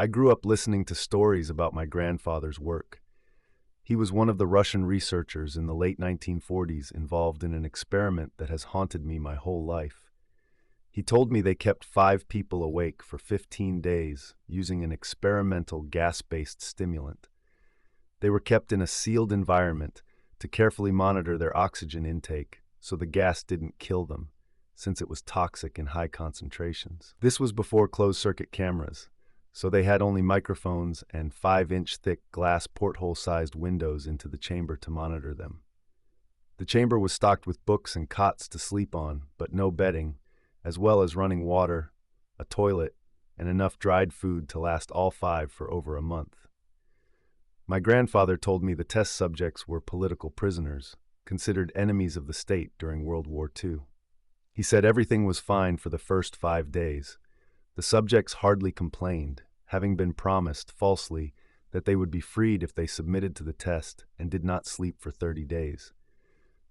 I grew up listening to stories about my grandfather's work. He was one of the Russian researchers in the late 1940s involved in an experiment that has haunted me my whole life. He told me they kept 5 people awake for 15 days using an experimental gas-based stimulant. They were kept in a sealed environment to carefully monitor their oxygen intake so the gas didn't kill them, since it was toxic in high concentrations. This was before closed-circuit cameras, so they had only microphones and 5-inch thick glass porthole-sized windows into the chamber to monitor them. The chamber was stocked with books and cots to sleep on, but no bedding, as well as running water, a toilet, and enough dried food to last all 5 for over a month. My grandfather told me the test subjects were political prisoners, considered enemies of the state during World War II. He said everything was fine for the first 5 days. The subjects hardly complained, having been promised, falsely, that they would be freed if they submitted to the test and did not sleep for 30 days.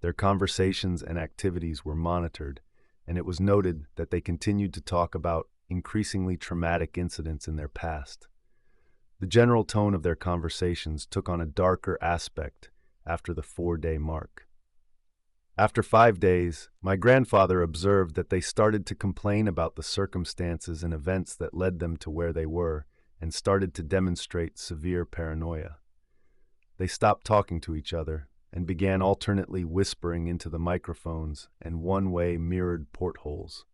Their conversations and activities were monitored, and it was noted that they continued to talk about increasingly traumatic incidents in their past. The general tone of their conversations took on a darker aspect after the 4-day mark. After 5 days, my grandfather observed that they started to complain about the circumstances and events that led them to where they were and started to demonstrate severe paranoia. They stopped talking to each other and began alternately whispering into the microphones and one-way mirrored portholes.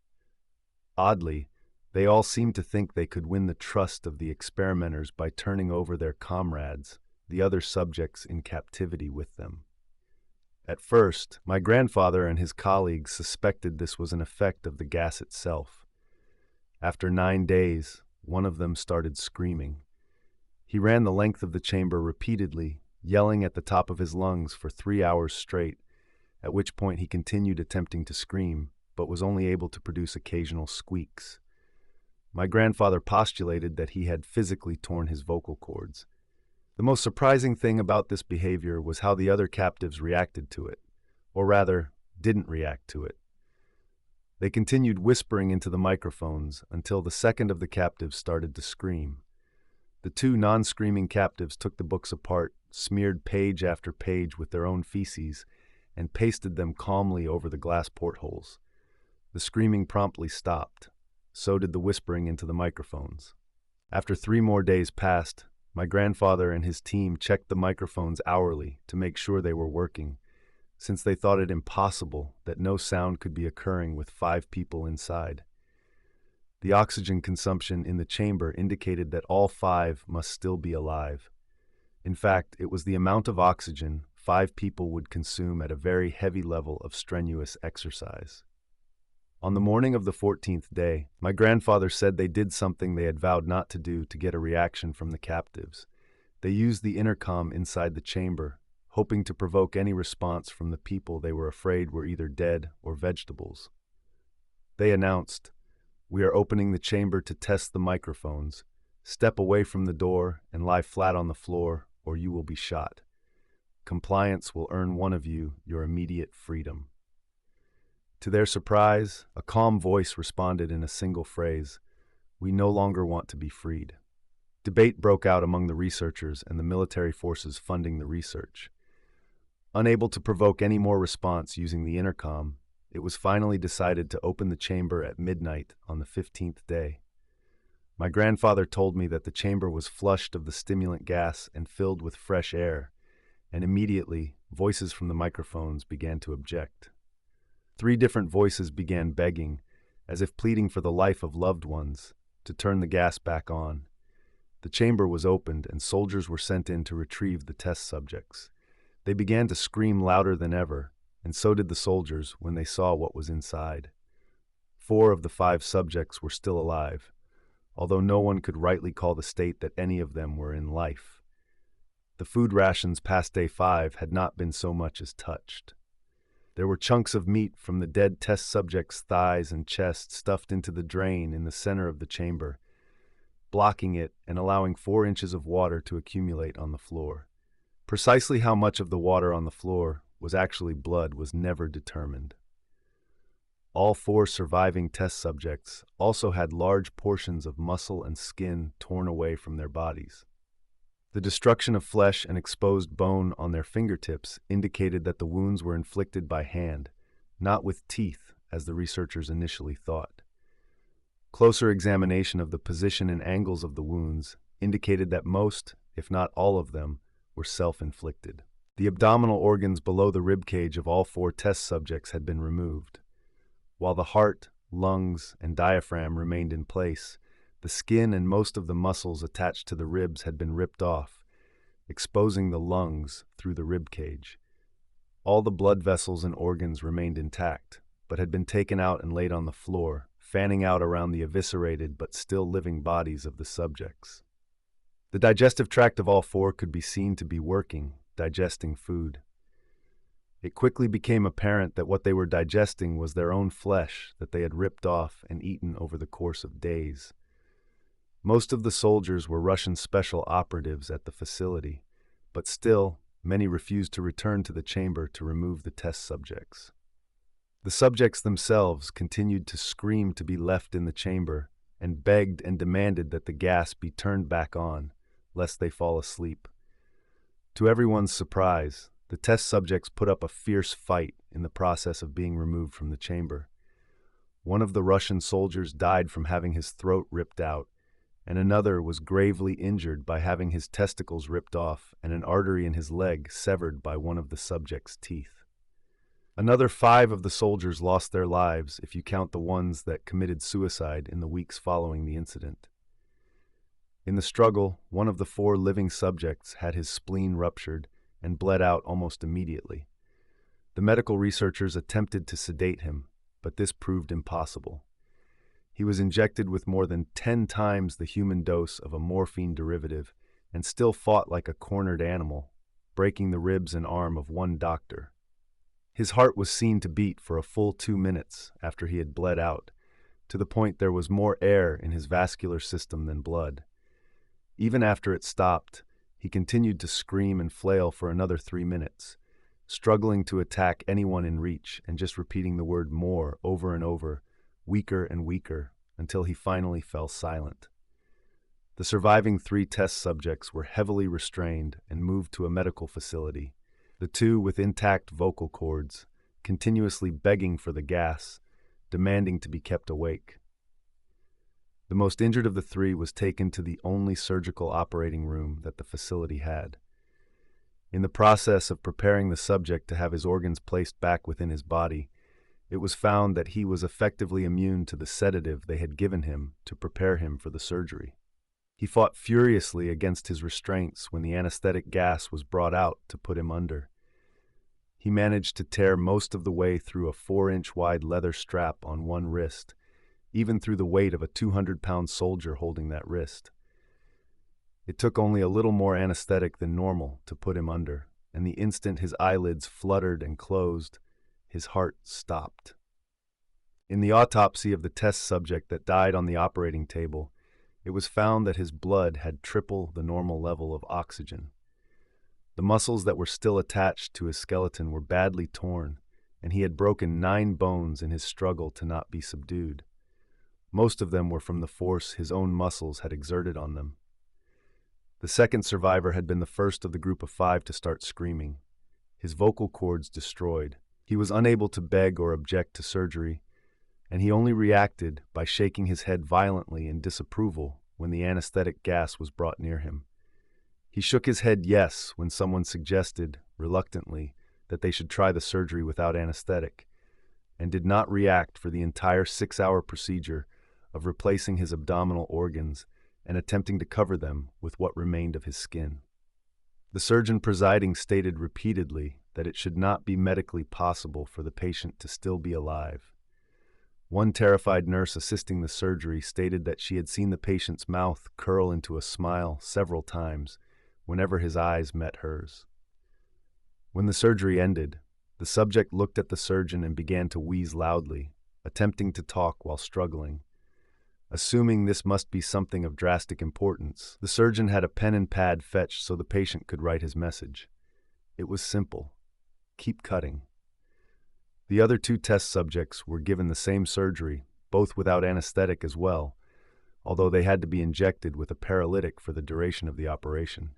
Oddly, they all seemed to think they could win the trust of the experimenters by turning over their comrades, the other subjects in captivity with them. At first, my grandfather and his colleagues suspected this was an effect of the gas itself. After 9 days, one of them started screaming. He ran the length of the chamber repeatedly, yelling at the top of his lungs for 3 hours straight, at which point he continued attempting to scream, but was only able to produce occasional squeaks. My grandfather postulated that he had physically torn his vocal cords. The most surprising thing about this behavior was how the other captives reacted to it, or rather, didn't react to it. They continued whispering into the microphones until the second of the captives started to scream. The 2 non-screaming captives took the books apart, smeared page after page with their own feces, and pasted them calmly over the glass portholes. The screaming promptly stopped. So did the whispering into the microphones. After 3 more days passed, my grandfather and his team checked the microphones hourly to make sure they were working, since they thought it impossible that no sound could be occurring with 5 people inside. The oxygen consumption in the chamber indicated that all 5 must still be alive. In fact, it was the amount of oxygen 5 people would consume at a very heavy level of strenuous exercise. On the morning of the 14th day, my grandfather said they did something they had vowed not to do to get a reaction from the captives. They used the intercom inside the chamber, hoping to provoke any response from the people they were afraid were either dead or vegetables. They announced, "We are opening the chamber to test the microphones. Step away from the door and lie flat on the floor, or you will be shot. Compliance will earn one of you your immediate freedom." To their surprise, a calm voice responded in a single phrase, "We no longer want to be freed." Debate broke out among the researchers and the military forces funding the research. Unable to provoke any more response using the intercom, it was finally decided to open the chamber at midnight on the 15th day. My grandfather told me that the chamber was flushed of the stimulant gas and filled with fresh air, and immediately voices from the microphones began to object. 3 different voices began begging, as if pleading for the life of loved ones, to turn the gas back on. The chamber was opened and soldiers were sent in to retrieve the test subjects. They began to scream louder than ever, and so did the soldiers when they saw what was inside. 4 of the 5 subjects were still alive, although no one could rightly call the state that any of them were in life. The food rations past day 5 had not been so much as touched. There were chunks of meat from the dead test subject's thighs and chest stuffed into the drain in the center of the chamber, blocking it and allowing 4 inches of water to accumulate on the floor. Precisely how much of the water on the floor was actually blood was never determined. All four surviving test subjects also had large portions of muscle and skin torn away from their bodies. The destruction of flesh and exposed bone on their fingertips indicated that the wounds were inflicted by hand, not with teeth, as the researchers initially thought. Closer examination of the position and angles of the wounds indicated that most, if not all of them, were self-inflicted. The abdominal organs below the ribcage of all four test subjects had been removed. While the heart, lungs, and diaphragm remained in place, the skin and most of the muscles attached to the ribs had been ripped off, exposing the lungs through the ribcage. All the blood vessels and organs remained intact, but had been taken out and laid on the floor, fanning out around the eviscerated but still living bodies of the subjects. The digestive tract of all four could be seen to be working, digesting food. It quickly became apparent that what they were digesting was their own flesh that they had ripped off and eaten over the course of days. Most of the soldiers were Russian special operatives at the facility, but still, many refused to return to the chamber to remove the test subjects. The subjects themselves continued to scream to be left in the chamber and begged and demanded that the gas be turned back on, lest they fall asleep. To everyone's surprise, the test subjects put up a fierce fight in the process of being removed from the chamber. One of the Russian soldiers died from having his throat ripped out, and another was gravely injured by having his testicles ripped off and an artery in his leg severed by one of the subject's teeth. Another 5 of the soldiers lost their lives if you count the ones that committed suicide in the weeks following the incident. In the struggle, one of the 4 living subjects had his spleen ruptured and bled out almost immediately. The medical researchers attempted to sedate him, but this proved impossible. He was injected with more than 10 times the human dose of a morphine derivative and still fought like a cornered animal, breaking the ribs and arm of one doctor. His heart was seen to beat for a full 2 minutes after he had bled out, to the point there was more air in his vascular system than blood. Even after it stopped, he continued to scream and flail for another 3 minutes, struggling to attack anyone in reach and just repeating the word "more" over and over, weaker and weaker, until he finally fell silent. The surviving 3 test subjects were heavily restrained and moved to a medical facility, the 2 with intact vocal cords, continuously begging for the gas, demanding to be kept awake. The most injured of the 3 was taken to the only surgical operating room that the facility had. In the process of preparing the subject to have his organs placed back within his body, it was found that he was effectively immune to the sedative they had given him to prepare him for the surgery. He fought furiously against his restraints when the anesthetic gas was brought out to put him under. He managed to tear most of the way through a 4-inch wide leather strap on one wrist, even through the weight of a 200-pound soldier holding that wrist. It took only a little more anesthetic than normal to put him under, and the instant his eyelids fluttered and closed, his heart stopped. In the autopsy of the test subject that died on the operating table, it was found that his blood had triple the normal level of oxygen. The muscles that were still attached to his skeleton were badly torn, and he had broken 9 bones in his struggle to not be subdued. Most of them were from the force his own muscles had exerted on them. The second survivor had been the first of the group of 5 to start screaming, his vocal cords destroyed. He was unable to beg or object to surgery, and he only reacted by shaking his head violently in disapproval when the anesthetic gas was brought near him. He shook his head yes when someone suggested, reluctantly, that they should try the surgery without anesthetic, and did not react for the entire 6-hour procedure of replacing his abdominal organs and attempting to cover them with what remained of his skin. The surgeon presiding stated repeatedly that it should not be medically possible for the patient to still be alive. One terrified nurse assisting the surgery stated that she had seen the patient's mouth curl into a smile several times whenever his eyes met hers. When the surgery ended, the subject looked at the surgeon and began to wheeze loudly, attempting to talk while struggling. Assuming this must be something of drastic importance, the surgeon had a pen and pad fetched so the patient could write his message. It was simple. Keep cutting. The other two test subjects were given the same surgery, both without anesthetic as well, although they had to be injected with a paralytic for the duration of the operation.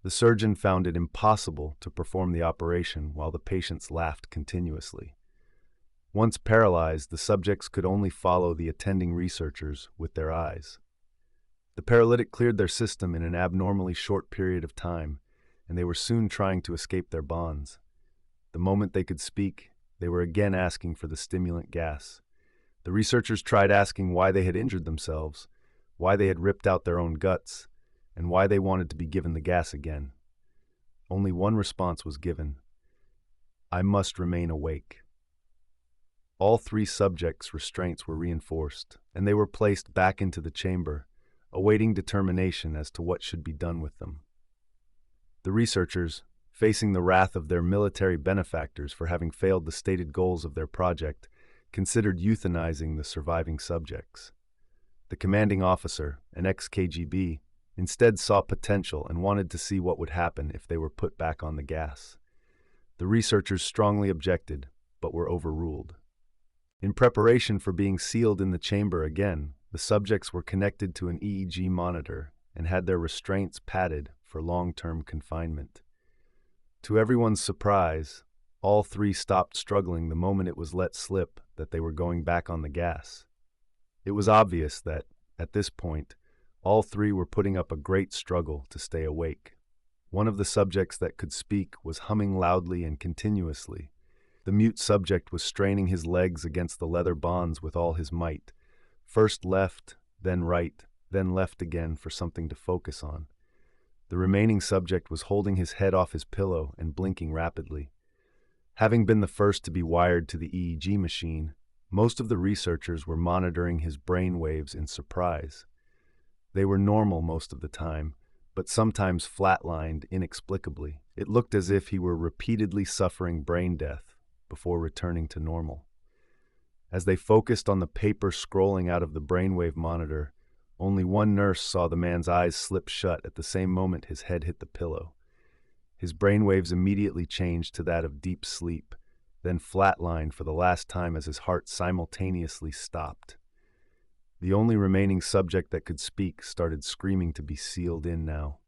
The surgeon found it impossible to perform the operation while the patients laughed continuously. Once paralyzed, the subjects could only follow the attending researchers with their eyes. The paralytic cleared their system in an abnormally short period of time, and they were soon trying to escape their bonds. The moment they could speak, they were again asking for the stimulant gas. The researchers tried asking why they had injured themselves, why they had ripped out their own guts, and why they wanted to be given the gas again. Only one response was given: "I must remain awake." All three subjects' restraints were reinforced, and they were placed back into the chamber, awaiting determination as to what should be done with them. The researchers, facing the wrath of their military benefactors for having failed the stated goals of their project, considered euthanizing the surviving subjects. The commanding officer, an ex-KGB, instead saw potential and wanted to see what would happen if they were put back on the gas. The researchers strongly objected, but were overruled. In preparation for being sealed in the chamber again, the subjects were connected to an EEG monitor and had their restraints padded for long-term confinement. To everyone's surprise, all three stopped struggling the moment it was let slip that they were going back on the gas. It was obvious that, at this point, all three were putting up a great struggle to stay awake. One of the subjects that could speak was humming loudly and continuously. The mute subject was straining his legs against the leather bonds with all his might, first left, then right, then left again for something to focus on. The remaining subject was holding his head off his pillow and blinking rapidly. Having been the first to be wired to the EEG machine, most of the researchers were monitoring his brain waves in surprise. They were normal most of the time, but sometimes flatlined inexplicably. It looked as if he were repeatedly suffering brain death before returning to normal. As they focused on the paper scrolling out of the brainwave monitor, only one nurse saw the man's eyes slip shut at the same moment his head hit the pillow. His brainwaves immediately changed to that of deep sleep, then flatlined for the last time as his heart simultaneously stopped. The only remaining subject that could speak started screaming to be sealed in now.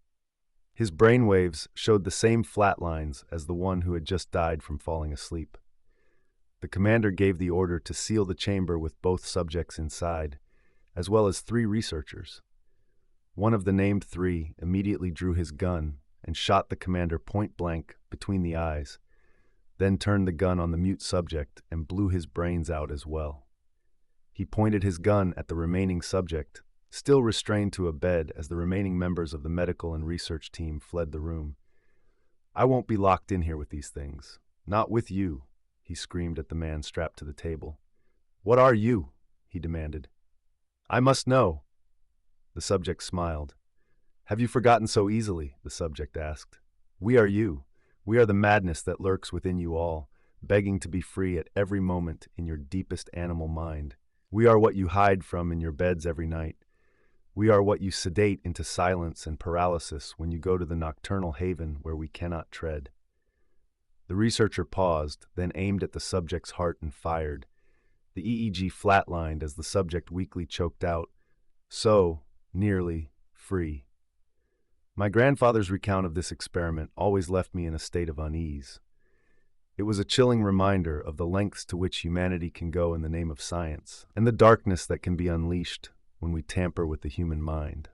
His brainwaves showed the same flatlines as the one who had just died from falling asleep. The commander gave the order to seal the chamber with both subjects inside, as well as 3 researchers. One of the named 3 immediately drew his gun and shot the commander point-blank between the eyes, then turned the gun on the mute subject and blew his brains out as well. He pointed his gun at the remaining subject, still restrained to a bed as the remaining members of the medical and research team fled the room. "I won't be locked in here with these things. Not with you," he screamed at the man strapped to the table. "What are you?" he demanded. "I must know." The subject smiled. "Have you forgotten so easily?" the subject asked. "We are you. We are the madness that lurks within you all, begging to be free at every moment in your deepest animal mind. We are what you hide from in your beds every night. We are what you sedate into silence and paralysis when you go to the nocturnal haven where we cannot tread." The researcher paused, then aimed at the subject's heart and fired. The EEG flatlined as the subject weakly choked out, "So, nearly, free." My grandfather's recount of this experiment always left me in a state of unease. It was a chilling reminder of the lengths to which humanity can go in the name of science, and the darkness that can be unleashed when we tamper with the human mind.